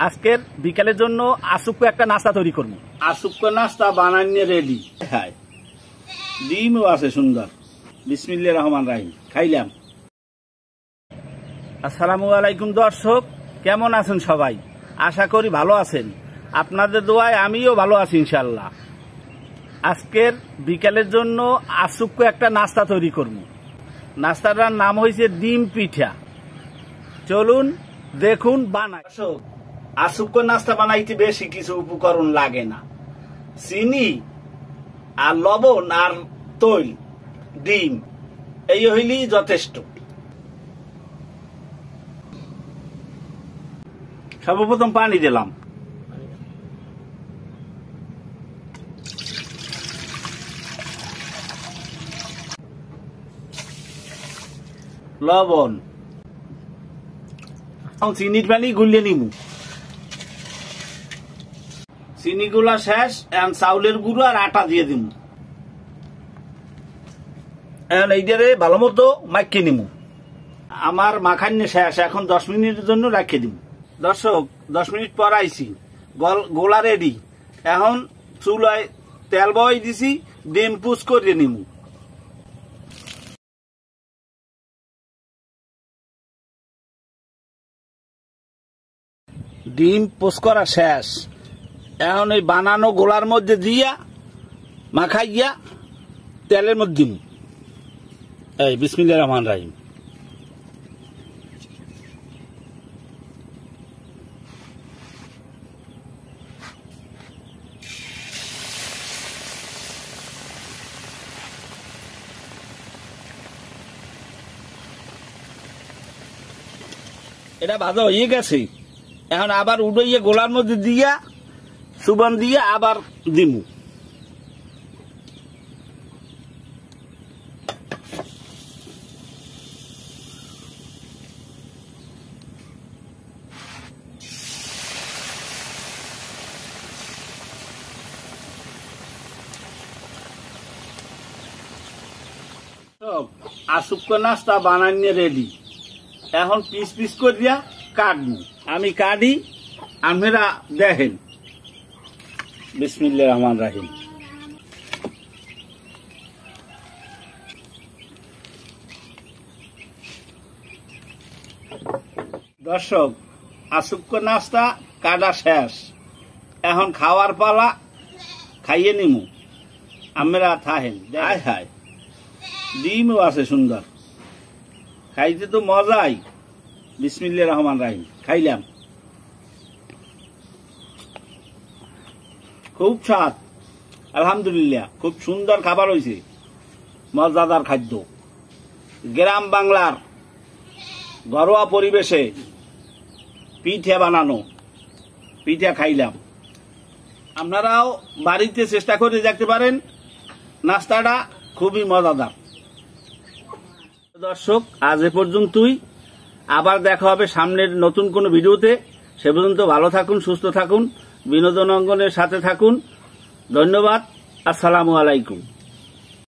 আজকের বিকালের জন্য আসুক্য একটা নাস্তা তৈরি করবো। আসুক্য নাস্তা বানাইয়ে রেডি। হ্যাঁ, ডিমও আছে সুন্দর। বিসমিল্লাহির রহমানির রহিম। খাইলাম। আসসালামু আলাইকুম দর্শক, কেমন আছেন সবাই? আশা করি ভালো আছেন। আপনাদের দোয়ায় আমিও ভালো আছি ইনশাল্লাহ। আজকের বিকালের জন্য আসুক্য একটা নাস্তা তৈরি করবো। নাস্তাটার নাম হয়েছে ডিম পিঠা। চলুন দেখুন বানাই। আসুক্য নাস্তা বানাইতে বেশি কিছু উপকরণ লাগে না। চিনি আর লবণ আর তৈল, ডিম, এই হইলেই যথেষ্ট। সর্বপ্রথম পানি দিলাম, লবণ, চিনির পানি গুলিয়ে নিব। চিনি গুলা শেষ, এখন চাউলের গুঁড়ো আর আটা দিয়ে দিব। এখন এইটারে ভালো মতো মাখিয়ে নিব। আমার মাখানি শেষ, এখন 10 মিনিটের জন্য রাখিয়ে দিব। দর্শক, 10 মিনিট পর আইছি, গোলা রেডি। এখন চুলায় তেল বই দিছি, ডিম পুষ করে নিব। ডিম পোষ করা শেষ, এখন এই বানানো গোলার মধ্যে দিয়া মাখাইয়া তেলের মধ্যে দিন। এই বিসমিল্লাহির রহমানির রহিম। এটা ভাজা হয়ে গেছে, এখন আবার উড়াইয়া গোলার মধ্যে দিয়া সুবান দিয়ে আবার দিমু। আসুক্য নাস্তা বানাইয়ে রেডি। এখন পিস পিস করিয়া কাটবো। আমি কাটি, আপনারা দেখেন। বিসমিল্লাহির রহমানির রহিম। দর্শক, আসুক্য নাস্তা কাটা শেষ, এখন খাওয়ার পালা। খাইয়ে নিমু, আমরা থাহেন। হায় হায়, ডিমও আছে সুন্দর, খাইতে তো মজাই। বিসমিল্লাহির রহমানির রহিম। খাইলাম, খুব স্বাদ, আলহামদুলিল্লাহ। খুব সুন্দর খাবার হয়েছে, মজাদার খাদ্য। গ্রাম বাংলার ঘরোয়া পরিবেশে পিঠা বানানো, পিঠা খাইলাম। আপনারাও বাড়িতে চেষ্টা করে দেখতে পারেন, নাস্তাটা খুবই মজাদার। দর্শক, আজ এ পর্যন্তই। আবার দেখা হবে সামনের নতুন কোনো ভিডিওতে। সে পর্যন্ত ভালো থাকুন, সুস্থ থাকুন, বিনোদন অঙ্গনের সাথে থাকুন। ধন্যবাদ। আসসালামু আলাইকুম।